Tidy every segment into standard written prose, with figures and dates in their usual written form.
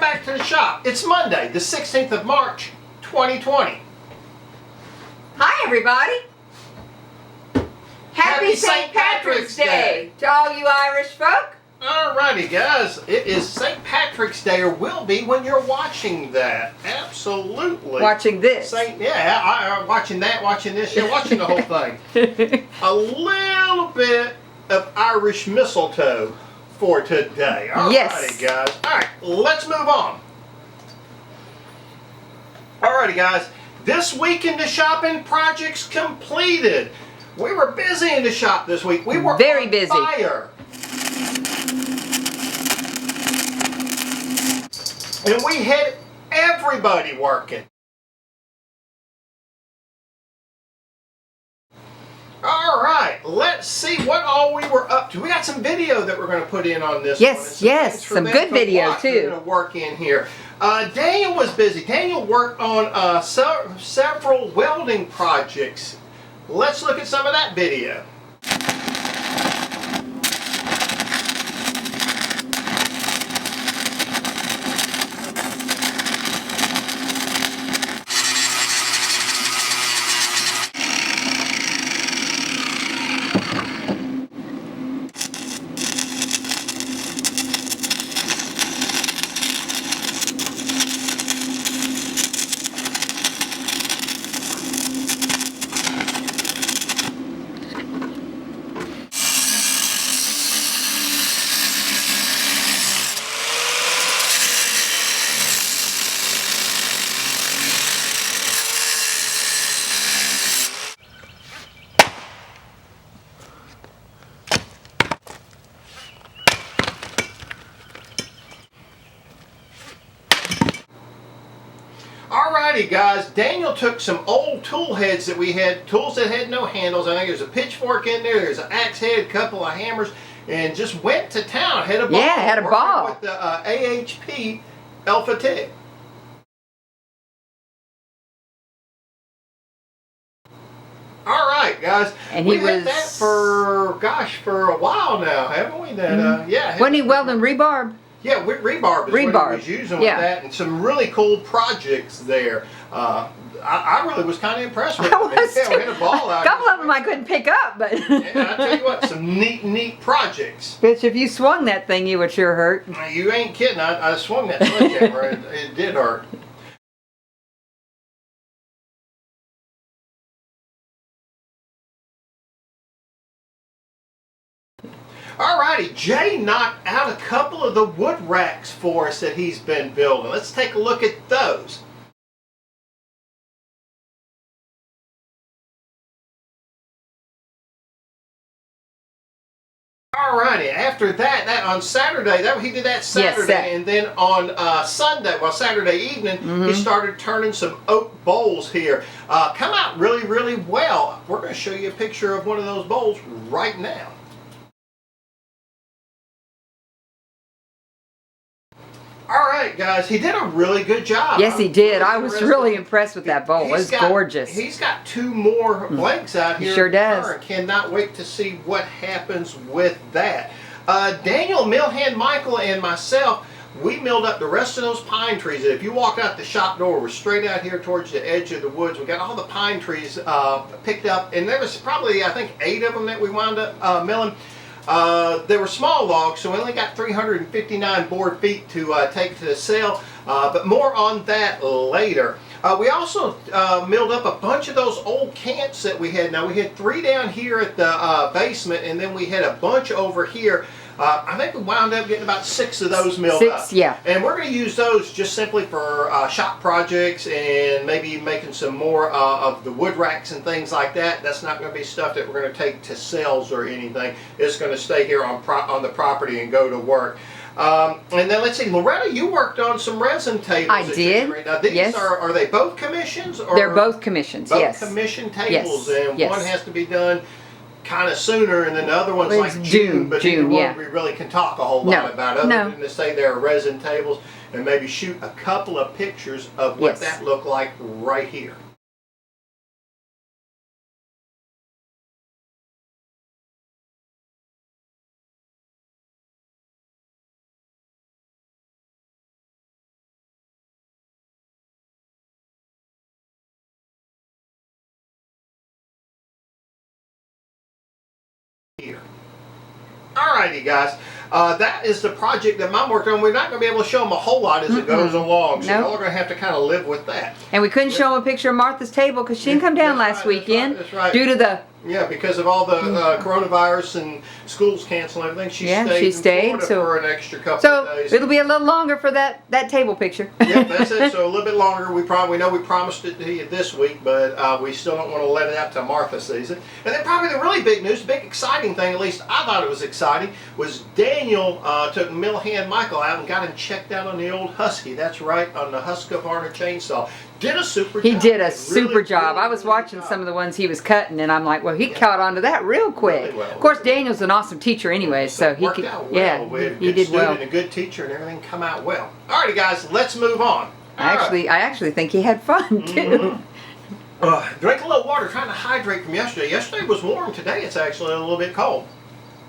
back to the shop. It's Monday, the 16th of March, 2020. Hi, everybody. Happy St. Patrick's Day to all you Irish folk. Alrighty, guys. It is St. Patrick's Day, or will be when you're watching that. Absolutely. Watching this. Watching that, watching this, watching the whole thing. A little bit of Irish mistletoe for today. Alrighty, Yes. guys. Alright, let's move on. Alrighty, guys. This week in the shopping, projects completed. We were busy in the shop this week. We were Very on busy. fire. And we had everybody working. All right, let's see what all we were up to. We got some video that we're going to put in on this one. Yes, some good video too. We're going to work in here. Daniel was busy. Daniel worked on several welding projects. Let's look at some of that video. Alrighty, guys, Daniel took some old tool heads that we had, tools that had no handles. I think there's a pitchfork in there, there's an axe head, a couple of hammers, and just went to town, had a ball. Yeah, had a ball. With the AHP Alpha TIG. Alright, guys, and we've had that for a while now, haven't we? That, yeah. Wasn't he welding rebarb? Yeah, rebarb is what he was using with that, and some really cool projects there. I really was kind of impressed with it. I was Yeah, we had a ball out. A couple of them I couldn't pick up, but Yeah, I tell you what, some neat projects. bitch, if you swung that thing, you would sure hurt. You ain't kidding. I swung that sledgehammer. It did hurt. Alrighty, Jay knocked out a couple of the wood racks for us that he's been building. Let's take a look at those. Alrighty, after that on Saturday, he did that Saturday, and then on Sunday, Saturday evening, he started turning some oak bowls here. Come out really well. We're going to show you a picture of one of those bowls right now. Alright, guys, he did a really good job. Yes, he did. I was really impressed with that bowl. It was gorgeous. He's got two more blanks out here. He sure does. Cannot wait to see what happens with that. Daniel, Millhand Michael, and myself, we milled up the rest of those pine trees. If you walk out the shop door, we're straight out here towards the edge of the woods. We got all the pine trees picked up, and there was probably, I think, 8 of them that we wound up milling. They were small logs, so we only got 359 board feet to take to the sale, but more on that later. We also milled up a bunch of those old cants that we had. Now, we had 3 down here at the basement, and then we had a bunch over here. I think we wound up getting about 6 of those milled up. 6, yeah. And we're going to use those just simply for shop projects and maybe making some more of the wood racks and things like that. That's not going to be stuff that we're going to take to sales or anything. It's going to stay here on the property and go to work. And then let's see, Loretta, you worked on some resin tables. I did. Now, these yes. are they both commissions? Or they're both commissions, yes. Both commission tables, yes. and yes. one has to be done kind of sooner, and then the other one's like June, but neither one we really can talk a whole lot about, other than to say there are resin tables and maybe shoot a couple of pictures of what that looked like right here. here. Alrighty, guys. That is the project that Mom worked on. We're not going to be able to show them a whole lot as it goes along, so Nope. y'all are going to have to kind of live with that. And we couldn't show them a picture of Martha's table because she didn't come down last weekend That's right. due to the Because of all the coronavirus and schools canceling everything, she stayed in Florida for an extra couple of days. So it'll be a little longer for that table picture. Yep, that's it. So a little bit longer. We know we promised it to you this week, but we still don't want to let it out till Martha sees it. And then probably the really big news, big exciting thing, at least I thought it was exciting, was Daniel took Millhand Michael out and got him checked out on the old Husky. That's right, on the Husqvarna chainsaw. Did a super job. He did a super job. I was watching some of the ones he was cutting, and I'm like, well, he caught on to that real quick. Really well. Of course, Daniel's an awesome teacher anyway, so he could. Out well. Yeah, he did well. And a good teacher, and everything come out well. Alrighty, guys, let's move on. I actually think he had fun too. Drink a little water, trying to hydrate from yesterday. Yesterday was warm. Today it's actually a little bit cold.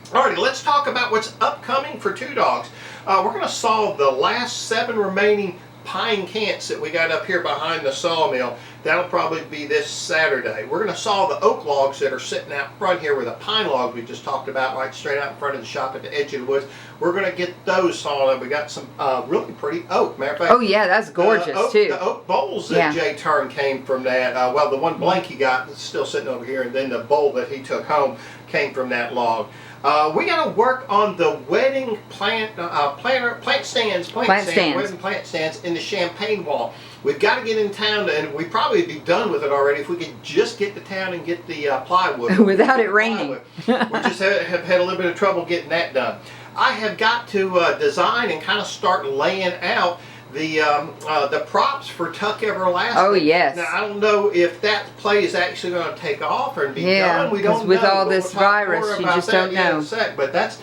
Alrighty, let's talk about what's upcoming for Two Dogs. We're going to solve the last 7 remaining pine cants that we got up here behind the sawmill. That'll probably be this Saturday. We're going to saw the oak logs that are sitting out front here with the pine logs we just talked about, right straight out in front of the shop at the edge of the woods. We're going to get those sawn up. We got some really pretty oak. Matter of fact, oh yeah, that's gorgeous too. The oak bowls that Jay turned came from that. Well, the one blank he got is still sitting over here, and then the bowl that he took home came from that log. We got to work on the wedding plant stands in the champagne wall. We've got to get in town, and we'd probably be done with it already if we could just get to town and get the plywood. Without it raining. We just have had a little bit of trouble getting that done. I have got to design and kind of start laying out the props for Tuck Everlasting. Oh yes. Now I don't know if that play is actually going to take off or be done. We don't know. With all this virus, you just don't know. But that's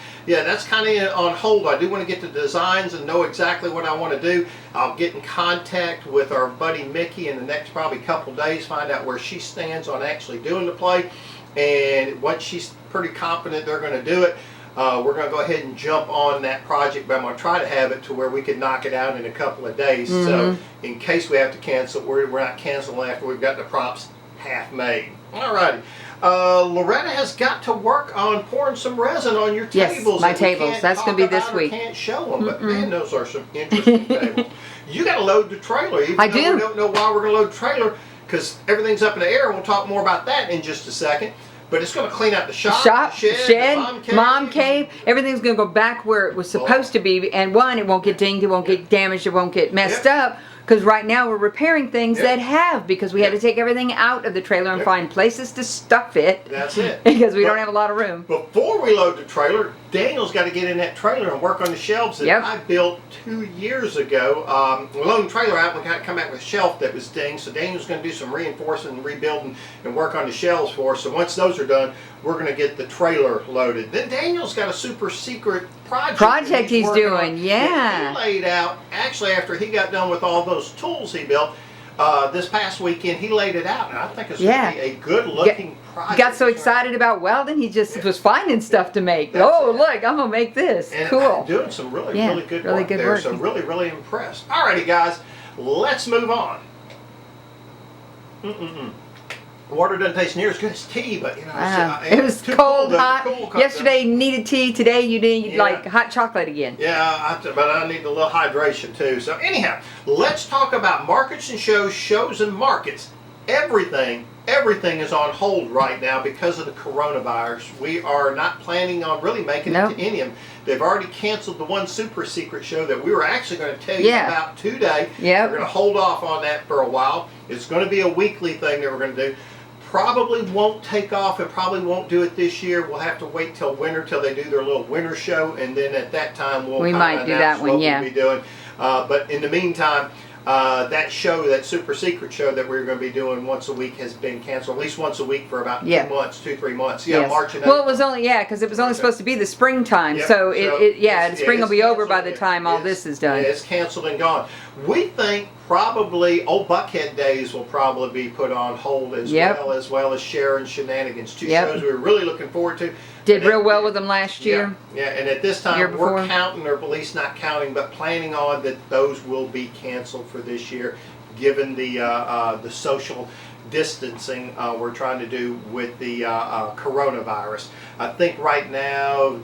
kind of on hold. I do want to get the designs and know exactly what I want to do. I'll get in contact with our buddy Mickey in the next probably couple days, find out where she stands on actually doing the play, and once she's pretty confident they're going to do it, we're going to go ahead and jump on that project, but I'm going to try to have it to where we can knock it out in a couple of days. So in case we have to cancel, we're not canceling after we've got the props half made. Alrighty. Loretta has got to work on pouring some resin on your tables. Yes, my tables. That's going to be this week. Can't show them, but man, those are some interesting tables. You got to load the trailer. Even I though do. We don't know why we're going to load the trailer because everything's up in the air. We'll talk more about that in just a second. But it's going to clean out the shop, the shed, mom cave. Everything's going to go back where it was supposed to be. And one, it won't get dinged, it won't get damaged, it won't get messed up. Because right now we're repairing things that have, because we had to take everything out of the trailer and find places to stuff it. That's it. Because we don't have a lot of room. Before we load the trailer, Daniel's got to get in that trailer and work on the shelves that I built 2 years ago. We loaded the trailer out and we got to come back with a shelf that was dinged. So Daniel's going to do some reinforcing and rebuilding and work on the shelves for us. So once those are done, we're going to get the trailer loaded. Then Daniel's got a super secret project he's doing, He laid out, actually after he got done with all those tools he built, this past weekend, he laid it out, and I think it's going to be a good-looking project. He got so excited about welding, he just was finding stuff to make. Look, I'm going to make this. And cool. Doing some really good work there, so really impressed. Alrighty, guys, let's move on. Water doesn't taste near as good as tea, but you know, it was cold, hot. Yesterday you needed tea. Today you need like hot chocolate again. Yeah, but I need a little hydration too. So anyhow, let's talk about markets and shows and markets. Everything is on hold right now because of the coronavirus. We are not planning on really making it to any of them. They've already canceled the one super secret show that we were actually going to tell you about today. We're going to hold off on that for a while. It's going to be a weekly thing that we're going to do. Probably won't take off and probably won't do it this year. We'll have to wait till winter till they do their little winter show, and then at that time we might do that one. We'll be doing. But in the meantime, that show, that super secret show that we're going to be doing once a week has been canceled, at least once a week for about 2 months, 3 months. March and April. Well, it was only because it was only supposed to be the springtime, so the spring will be over by the time all this is done. It's canceled and gone. We think probably Old Buckhead Days will probably be put on hold as well as Sharon Shenanigans. 2 shows we were really looking forward to. Did real well with them last year. And at this time we're counting, or at least not counting, but planning on that those will be canceled for this year, given the social distancing we're trying to do with the coronavirus. I think right now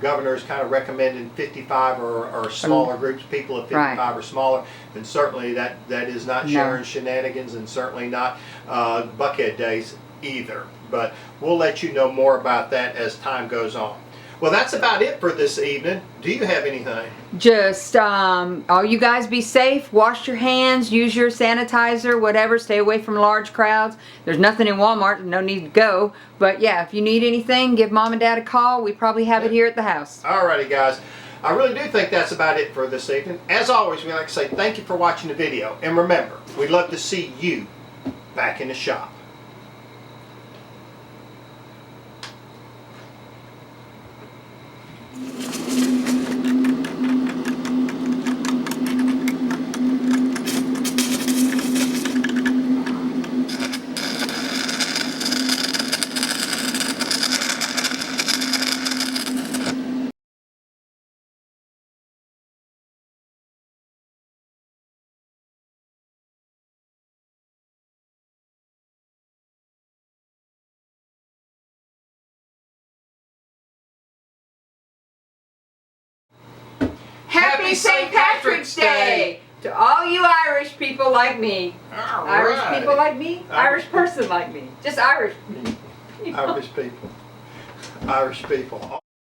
governor is kind of recommending 55 or smaller groups, people of 55 or smaller, and certainly that is not sharing shenanigans, and certainly not Buckhead days either. But we'll let you know more about that as time goes on. Well, that's about it for this evening. Do you have anything? Just, all you guys be safe, wash your hands, use your sanitizer, whatever, stay away from large crowds. There's nothing in Walmart, no need to go. But yeah, if you need anything, give Mom and Dad a call. We probably have it here at the house. Alrighty, guys. I really do think that's about it for this evening. As always, we like to say thank you for watching the video. And remember, we'd love to see you back in the shop. Happy St. Patrick's Day to all you Irish people like me. Irish people like me? Irish person like me. Just Irish. Irish people. Irish people.